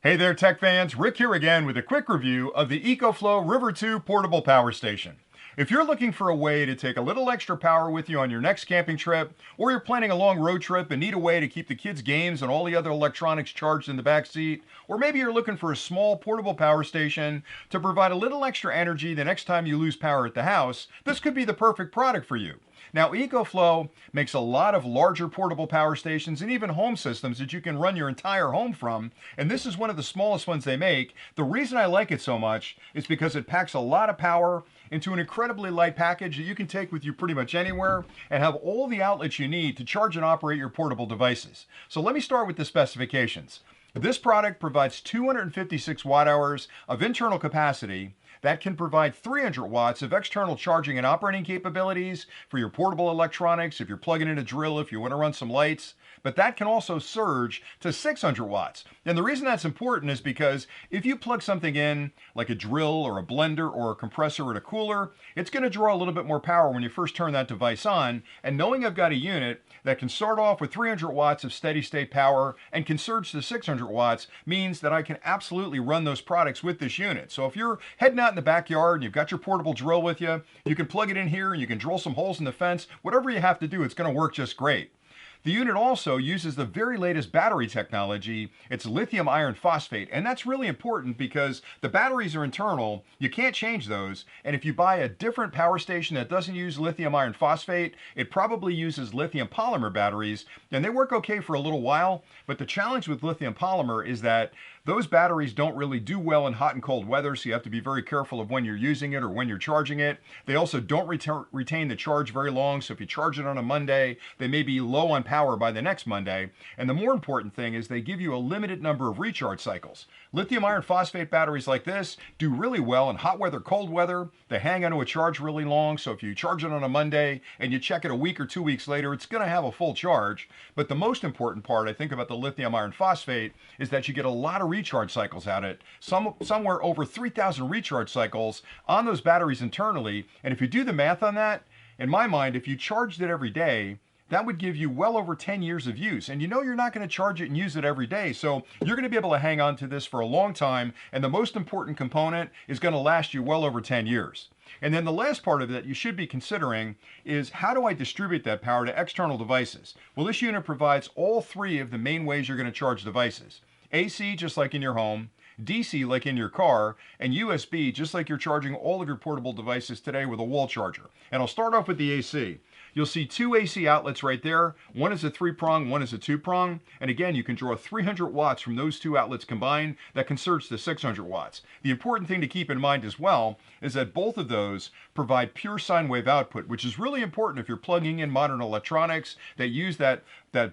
Hey there, tech fans. Rick here again with a quick review of the EcoFlow River 2 portable power station. If you're looking for a way to take a little extra power with you on your next camping trip, or you're planning a long road trip and need a way to keep the kids' games and all the other electronics charged in the back seat, or maybe you're looking for a small portable power station to provide a little extra energy the next time you lose power at the house, this could be the perfect product for you. Now, EcoFlow makes a lot of larger portable power stations and even home systems that you can run your entire home from, and this is one of the smallest ones they make. The reason I like it so much is because it packs a lot of power into an incredibly light package that you can take with you pretty much anywhere and have all the outlets you need to charge and operate your portable devices. So let me start with the specifications. This product provides 256 watt hours of internal capacity that can provide 300 watts of external charging and operating capabilities for your portable electronics, if you're plugging in a drill, if you want to run some lights. But that can also surge to 600 watts. And the reason that's important is because if you plug something in, like a drill or a blender or a compressor or a cooler, it's going to draw a little bit more power when you first turn that device on. And knowing I've got a unit that can start off with 300 watts of steady state power and can surge to 600 watts means that I can absolutely run those products with this unit. So if you're heading out in the backyard and you've got your portable drill with you, you can plug it in here and you can drill some holes in the fence. Whatever you have to do, it's going to work just great. The unit also uses the very latest battery technology. It's lithium iron phosphate, and that's really important because the batteries are internal. You can't change those, and if you buy a different power station that doesn't use lithium iron phosphate, it probably uses lithium polymer batteries, and they work okay for a little while, but the challenge with lithium polymer is that those batteries don't really do well in hot and cold weather, so you have to be very careful of when you're using it or when you're charging it. They also don't retain the charge very long, so if you charge it on a Monday, they may be low on power by the next Monday. And the more important thing is they give you a limited number of recharge cycles. Lithium iron phosphate batteries like this do really well in hot weather, cold weather. They hang onto a charge really long, so if you charge it on a Monday and you check it a week or 2 weeks later, it's going to have a full charge. But the most important part, I think, about the lithium iron phosphate is that you get a lot of recharge cycles out of it, somewhere over 3,000 recharge cycles on those batteries internally. And if you do the math on that, in my mind, if you charged it every day, that would give you well over 10 years of use. And you know you're not going to charge it and use it every day. So you're going to be able to hang on to this for a long time. And the most important component is going to last you well over 10 years. And then the last part of it you should be considering is, how do I distribute that power to external devices? Well, this unit provides all three of the main ways you're going to charge devices. AC, just like in your home, DC, like in your car, and USB, just like you're charging all of your portable devices today with a wall charger. And I'll start off with the AC. You'll see two AC outlets right there. One is a 3-prong, one is a 2-prong. And again, you can draw 300 watts from those two outlets combined that can surge to 600 watts. The important thing to keep in mind as well is that both of those provide pure sine wave output, which is really important if you're plugging in modern electronics that use that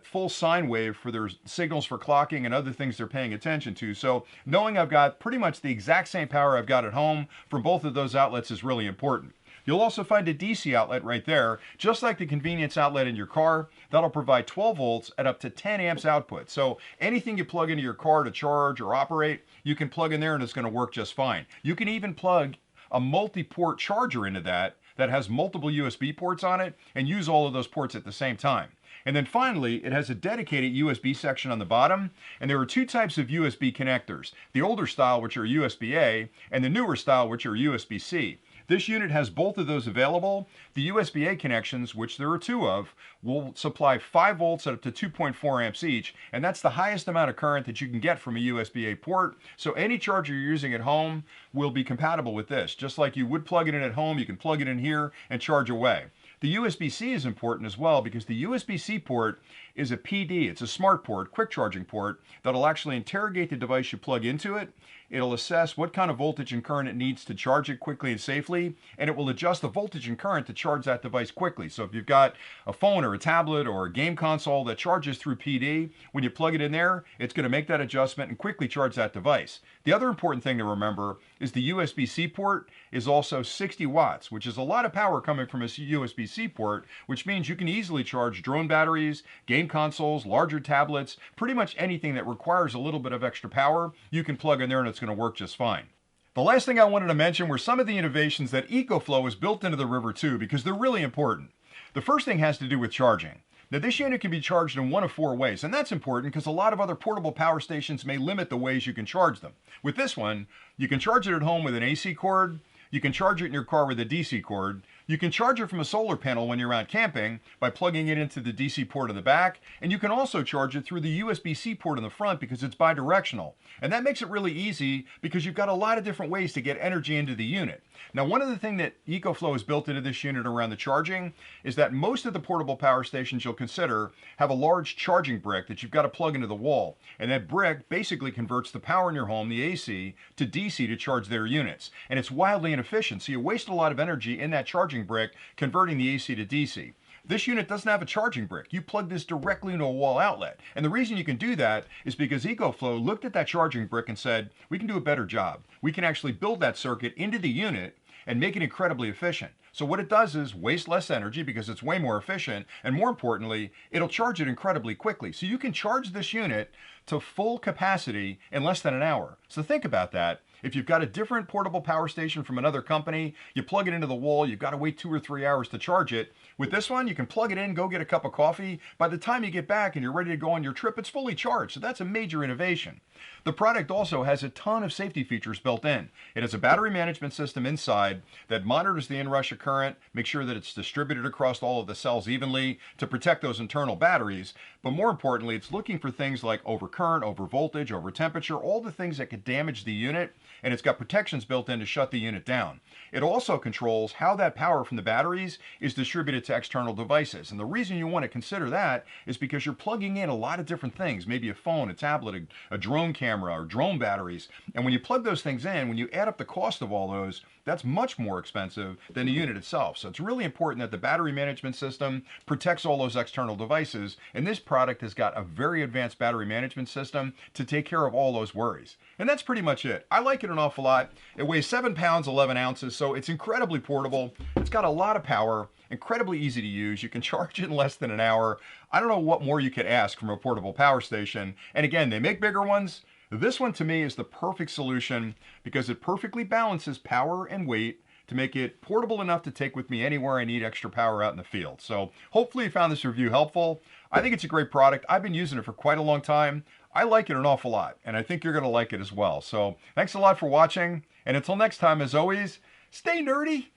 full sine wave for their signals for clocking and other things they're paying attention to. So knowing I've got pretty much the exact same power I've got at home from both of those outlets is really important. You'll also find a DC outlet right there, just like the convenience outlet in your car. That'll provide 12 volts at up to 10 amps output. So anything you plug into your car to charge or operate, you can plug in there and it's going to work just fine. You can even plug a multi-port charger into that has multiple USB ports on it and use all of those ports at the same time. And then finally, it has a dedicated USB section on the bottom, and there are two types of USB connectors. The older style, which are USB-A, and the newer style, which are USB-C. This unit has both of those available. The USB-A connections, which there are two of, will supply 5 volts at up to 2.4 amps each, and that's the highest amount of current that you can get from a USB-A port. So any charger you're using at home will be compatible with this. Just like you would plug it in at home, you can plug it in here and charge away. The USB-C is important as well because the USB-C port is a PD. It's a smart port, quick charging port, that'll actually interrogate the device you plug into it. It'll assess what kind of voltage and current it needs to charge it quickly and safely, and it will adjust the voltage and current to charge that device quickly. So if you've got a phone or a tablet or a game console that charges through PD, when you plug it in there, it's going to make that adjustment and quickly charge that device. The other important thing to remember is the USB-C port is also 60 watts, which is a lot of power coming from a USB-C port, which means you can easily charge drone batteries, game consoles, larger tablets, pretty much anything that requires a little bit of extra power, you can plug in there and it's going to work just fine. The last thing I wanted to mention were some of the innovations that EcoFlow has built into the River 2 because they're really important. The first thing has to do with charging. Now this unit can be charged in one of four ways, and that's important because a lot of other portable power stations may limit the ways you can charge them. With this one, you can charge it at home with an AC cord, you can charge it in your car with a DC cord, you can charge it from a solar panel when you're out camping by plugging it into the DC port in the back, and you can also charge it through the USB-C port in the front because it's bi-directional. And that makes it really easy because you've got a lot of different ways to get energy into the unit. Now, one of the things that EcoFlow has built into this unit around the charging is that most of the portable power stations you'll consider have a large charging brick that you've got to plug into the wall. And that brick basically converts the power in your home, the AC, to DC to charge their units. And it's wildly inefficient, so you waste a lot of energy in that charging brick converting the AC to DC. This unit doesn't have a charging brick. You plug this directly into a wall outlet. And the reason you can do that is because EcoFlow looked at that charging brick and said, we can do a better job. We can actually build that circuit into the unit and make it incredibly efficient. So what it does is waste less energy because it's way more efficient, and more importantly, it'll charge it incredibly quickly. So you can charge this unit to full capacity in less than an hour. So think about that. If you've got a different portable power station from another company, you plug it into the wall, you've got to wait 2 or 3 hours to charge it. With this one, you can plug it in, go get a cup of coffee. By the time you get back and you're ready to go on your trip, it's fully charged. So that's a major innovation. The product also has a ton of safety features built in. It has a battery management system inside that monitors the inrush of current, makes sure that it's distributed across all of the cells evenly to protect those internal batteries. But more importantly, it's looking for things like overcurrent, over voltage, over temperature, all the things that could damage the unit, and it's got protections built in to shut the unit down. It also controls how that power from the batteries is distributed to external devices. And the reason you want to consider that is because you're plugging in a lot of different things, maybe a phone, a tablet, a drone camera, or drone batteries. And when you plug those things in, when you add up the cost of all those, that's much more expensive than the unit itself. So it's really important that the battery management system protects all those external devices. And this product has got a very advanced battery management system to take care of all those worries. And that's pretty much it. I like it an awful lot. It weighs 7 pounds, 11 ounces, so it's incredibly portable. It's got a lot of power, incredibly easy to use. You can charge it in less than an hour. I don't know what more you could ask from a portable power station. And again, they make bigger ones. This one to me is the perfect solution because it perfectly balances power and weight to make it portable enough to take with me anywhere I need extra power out in the field. So hopefully you found this review helpful. I think it's a great product. I've been using it for quite a long time. I like it an awful lot, and I think you're going to like it as well. So thanks a lot for watching, and until next time, as always, stay nerdy.